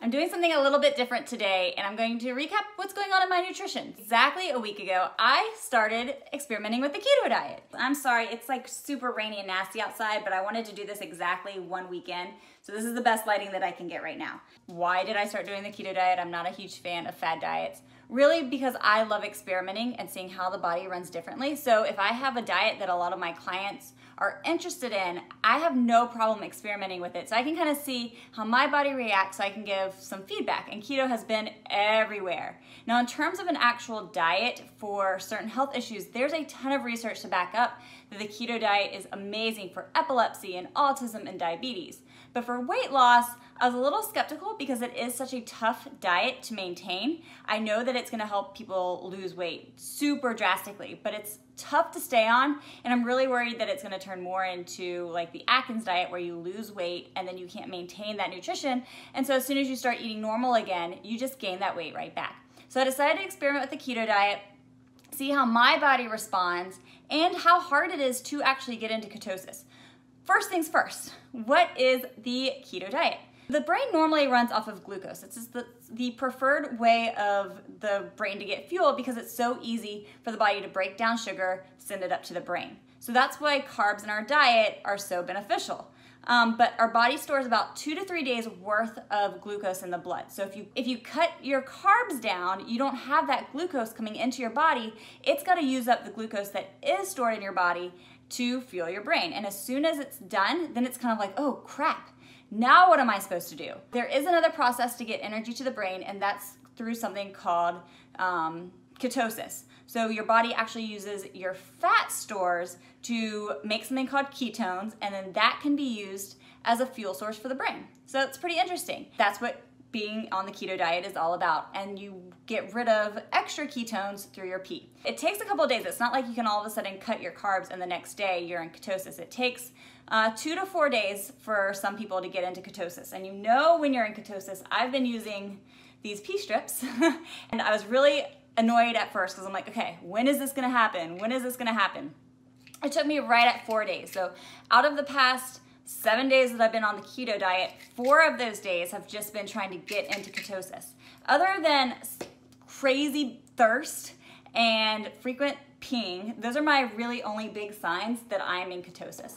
I'm doing something a little bit different today, and I'm going to recap what's going on in my nutrition. Exactly a week ago, I started experimenting with the keto diet. I'm sorry, it's like super rainy and nasty outside, but I wanted to do this exactly one weekend, so this is the best lighting that I can get right now. Why did I start doing the keto diet? I'm not a huge fan of fad diets. Really because I love experimenting and seeing how the body runs differently. So if I have a diet that a lot of my clients are interested in, I have no problem experimenting with it. So I can kind of see how my body reacts so I can give some feedback. And keto has been everywhere. Now in terms of an actual diet for certain health issues, there's a ton of research to back up that the keto diet is amazing for epilepsy and autism and diabetes. But for weight loss, I was a little skeptical because it is such a tough diet to maintain. I know that it's gonna help people lose weight super drastically, but it's tough to stay on, and I'm really worried that it's gonna turn more into like the Atkins diet where you lose weight and then you can't maintain that nutrition, and so as soon as you start eating normal again, you just gain that weight right back. So I decided to experiment with the keto diet, see how my body responds, and how hard it is to actually get into ketosis. First things first, what is the keto diet? The brain normally runs off of glucose. It's just the preferred way of the brain to get fuel because it's so easy for the body to break down sugar, send it up to the brain. So that's why carbs in our diet are so beneficial. But our body stores about 2 to 3 days worth of glucose in the blood. So if you cut your carbs down, you don't have that glucose coming into your body. It's got to use up the glucose that is stored in your body to fuel your brain. And as soon as it's done, then it's kind of like, oh crap, now what am I supposed to do? There is another process to get energy to the brain, and that's through something called ketosis. So your body actually uses your fat stores to make something called ketones, and then that can be used as a fuel source for the brain. So it's pretty interesting. That's what being on the keto diet is all about, and you get rid of extra ketones through your pee. It takes a couple of days. It's not like you can all of a sudden cut your carbs and the next day you're in ketosis. It takes 2 to 4 days for some people to get into ketosis. And you know when you're in ketosis, I've been using these pee strips and I was really annoyed at first because I'm like, okay, when is this gonna happen? When is this gonna happen? It took me right at 4 days. So out of the past 7 days that I've been on the keto diet, 4 of those days have just been trying to get into ketosis. Other than crazy thirst and frequent peeing, those are my really only big signs that I'm in ketosis.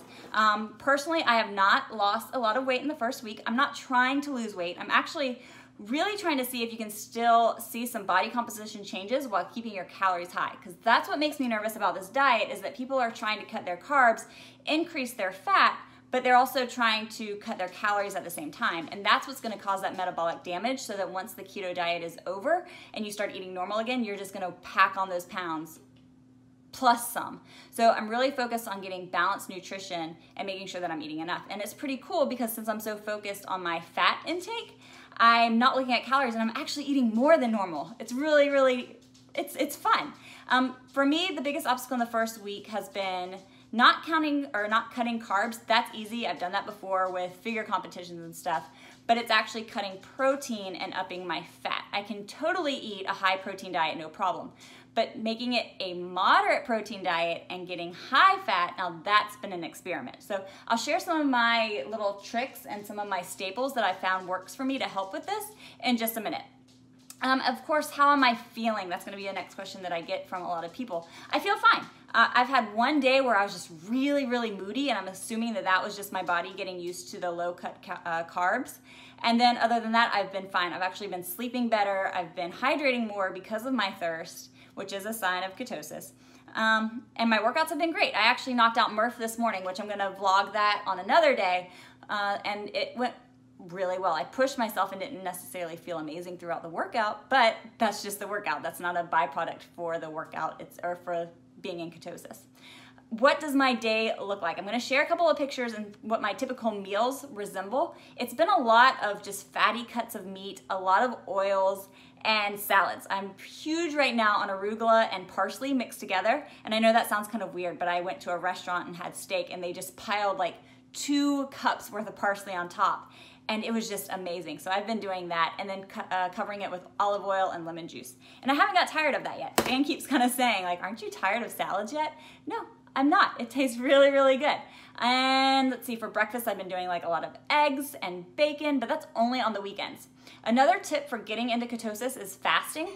Personally, I have not lost a lot of weight in the first week. I'm not trying to lose weight. I'm actually really trying to see if you can still see some body composition changes while keeping your calories high, because that's what makes me nervous about this diet, is that people are trying to cut their carbs, increase their fat, but they're also trying to cut their calories at the same time. And that's what's gonna cause that metabolic damage, so that once the keto diet is over and you start eating normal again, you're just gonna pack on those pounds plus some. So I'm really focused on getting balanced nutrition and making sure that I'm eating enough. And it's pretty cool because since I'm so focused on my fat intake, I'm not looking at calories and I'm actually eating more than normal. It's really, it's fun. For me, the biggest obstacle in the first week has been not cutting carbs. That's easy. I've done that before with figure competitions and stuff, but it's actually cutting protein and upping my fat. I can totally eat a high protein diet, no problem, but making it a moderate protein diet and getting high fat, now that's been an experiment. So I'll share some of my little tricks and some of my staples that I found works for me to help with this in just a minute. Of course, how am I feeling? That's gonna be the next question that I get from a lot of people. I feel fine. I've had one day where I was just really moody, and I'm assuming that that was just my body getting used to the low cut carbs. And then other than that, I've been fine. I've actually been sleeping better. I've been hydrating more because of my thirst, which is a sign of ketosis. And my workouts have been great. I actually knocked out Murph this morning, which I'm gonna vlog that on another day, and it went really well. I pushed myself and didn't necessarily feel amazing throughout the workout, but that's just the workout. That's not a byproduct for the workout, or for being in ketosis. What does my day look like? I'm gonna share a couple of pictures and what my typical meals resemble. It's been a lot of just fatty cuts of meat, a lot of oils, and salads. I'm huge right now on arugula and parsley mixed together, and I know that sounds kind of weird, but I went to a restaurant and had steak and they just piled like 2 cups worth of parsley on top, and it was just amazing. So I've been doing that, and then covering it with olive oil and lemon juice. And I haven't got tired of that yet. Dan keeps kind of saying, like, aren't you tired of salads yet? No, I'm not. It tastes really, really good. And let's see, for breakfast, I've been doing like a lot of eggs and bacon, but that's only on the weekends. Another tip for getting into ketosis is fasting,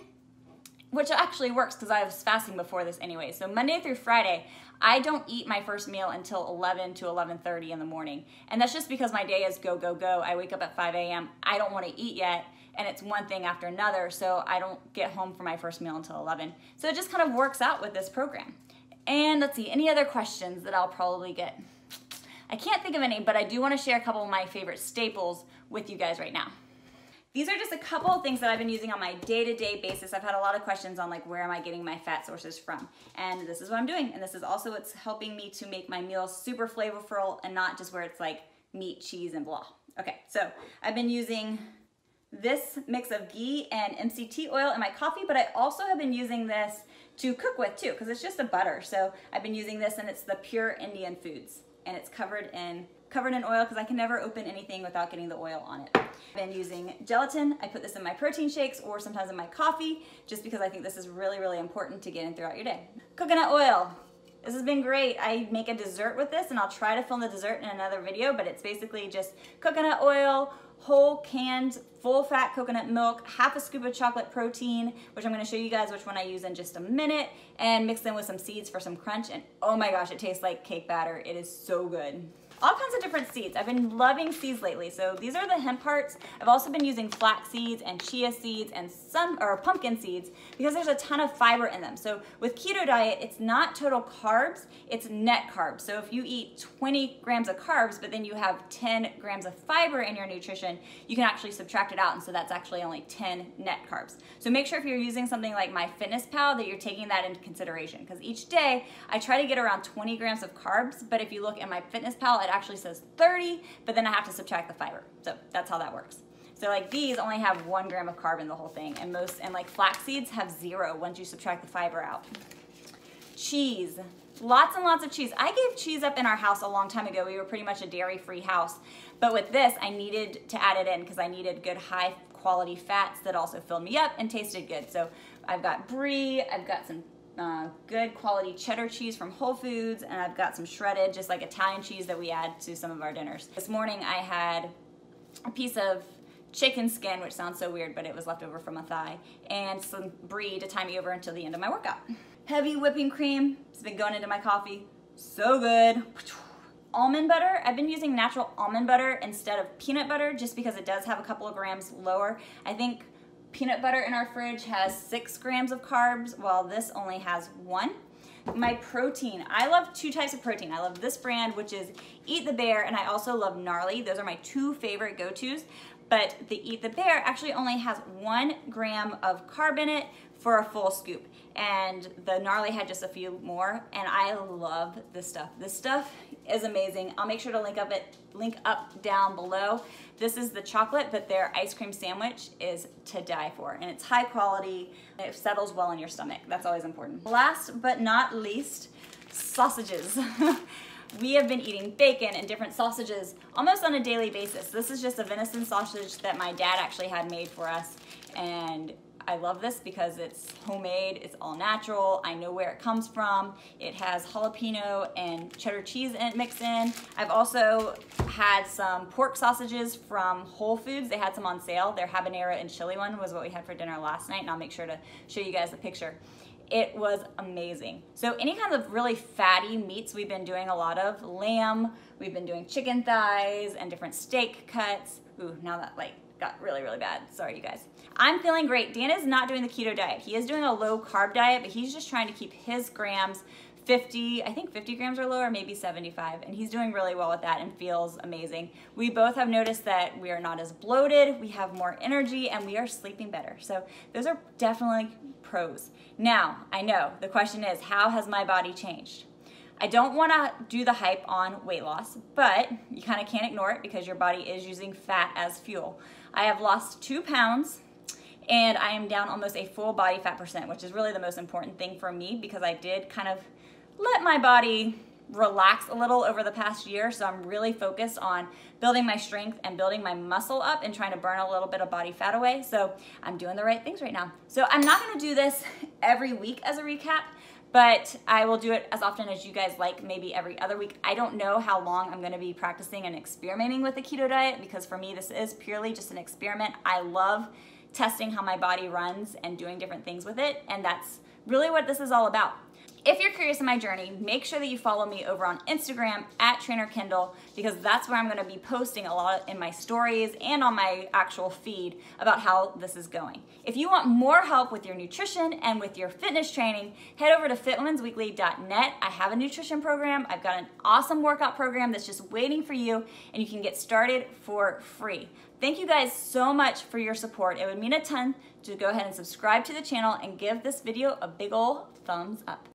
which actually works because I was fasting before this anyway. So Monday through Friday, I don't eat my first meal until 11 to 11:30 in the morning. And that's just because my day is go, go, go. I wake up at 5 a.m. I don't want to eat yet. And it's one thing after another. So I don't get home for my first meal until 11. So it just kind of works out with this program. And let's see, any other questions that I'll probably get? I can't think of any, but I do want to share a couple of my favorite staples with you guys right now. These are just a couple of things that I've been using on my day-to-day basis. I've had a lot of questions on like, where am I getting my fat sources from? And this is what I'm doing. And this is also what's helping me to make my meals super flavorful and not just where it's like meat, cheese, and blah. Okay, so I've been using this mix of ghee and MCT oil in my coffee, but I also have been using this to cook with too, because it's just a butter. So I've been using this, and it's the Pure Indian Foods, and it's covered in oil because I can never open anything without getting the oil on it. I've been using gelatin. I put this in my protein shakes or sometimes in my coffee, just because I think this is really, really important to get in throughout your day. Coconut oil. This has been great. I make a dessert with this, and I'll try to film the dessert in another video, but it's basically just coconut oil, whole canned full fat coconut milk, half a scoop of chocolate protein, which I'm gonna show you guys which one I use in just a minute, and mix them with some seeds for some crunch, and oh my gosh, it tastes like cake batter. It is so good. All kinds of different seeds. I've been loving seeds lately. So these are the hemp hearts. I've also been using flax seeds and chia seeds and pumpkin seeds because there's a ton of fiber in them. So with keto diet, it's not total carbs, it's net carbs. So if you eat 20 grams of carbs, but then you have 10 grams of fiber in your nutrition, you can actually subtract it out. And so that's actually only 10 net carbs. So make sure if you're using something like MyFitnessPal that you're taking that into consideration, because each day I try to get around 20 grams of carbs, but if you look at MyFitnessPal, it actually says 30, but then I have to subtract the fiber. So that's how that works. So like these only have 1 gram of carb in the whole thing, and like flax seeds have 0 once you subtract the fiber out. Cheese, lots and lots of cheese. I gave cheese up in our house a long time ago. We were pretty much a dairy-free house, but with this, I needed to add it in because I needed good high quality fats that also filled me up and tasted good. So I've got brie, I've got some good quality cheddar cheese from Whole Foods, and I've got some shredded, just like Italian cheese that we add to some of our dinners. This morning I had a piece of chicken skin, which sounds so weird, but it was left over from a thigh, and some brie to tie me over until the end of my workout. Heavy whipping cream, it's been going into my coffee, so good. Almond butter, I've been using natural almond butter instead of peanut butter just because it does have a couple of grams lower. I think peanut butter in our fridge has 6 grams of carbs, while this only has 1. My protein, I love 2 types of protein. I love this brand, which is Eat the Bear, and I also love Gnarly. Those are my 2 favorite go-tos, but the Eat the Bear actually only has 1 gram of carb in it for a full scoop, and the Gnarly had just a few more, and I love this stuff. This stuff is amazing. I'll make sure to link up down below. This is the chocolate, but their ice cream sandwich is to die for, and it's high quality. It settles well in your stomach. That's always important. Last but not least, sausages. We have been eating bacon and different sausages almost on a daily basis. This is just a venison sausage that my dad actually had made for us, and I love this because it's homemade, it's all natural, I know where it comes from. It has jalapeno and cheddar cheese mixed in. I've also had some pork sausages from Whole Foods. They had some on sale. Their habanero and chili one was what we had for dinner last night, and I'll make sure to show you guys the picture. It was amazing. So any kind of really fatty meats we've been doing a lot of. Lamb, we've been doing chicken thighs and different steak cuts. Ooh, now that got really, really bad. Sorry, you guys. I'm feeling great. Dan is not doing the keto diet. He is doing a low carb diet, but he's just trying to keep his grams 50, I think 50 grams or lower, maybe 75, and he's doing really well with that and feels amazing. We both have noticed that we are not as bloated, we have more energy, and we are sleeping better. So those are definitely pros. Now, I know the question is, how has my body changed? I don't want to do the hype on weight loss, but you kind of can't ignore it because your body is using fat as fuel. I have lost 2 pounds, and I am down almost a full body fat percent, which is really the most important thing for me because I did kind of let my body relax a little over the past year. So I'm really focused on building my strength and building my muscle up and trying to burn a little bit of body fat away. So I'm doing the right things right now. So I'm not going to do this every week as a recap, but I will do it as often as you guys like, maybe every other week. I don't know how long I'm gonna be practicing and experimenting with the keto diet, because for me, this is purely just an experiment. I love testing how my body runs and doing different things with it, and that's really what this is all about. If you're curious in my journey, make sure that you follow me over on Instagram at Trainer Kendall, because that's where I'm gonna be posting a lot in my stories and on my actual feed about how this is going. If you want more help with your nutrition and with your fitness training, head over to fitwomensweekly.net. I have a nutrition program. I've got an awesome workout program that's just waiting for you, and you can get started for free. Thank you guys so much for your support. It would mean a ton to go ahead and subscribe to the channel and give this video a big ol' thumbs up.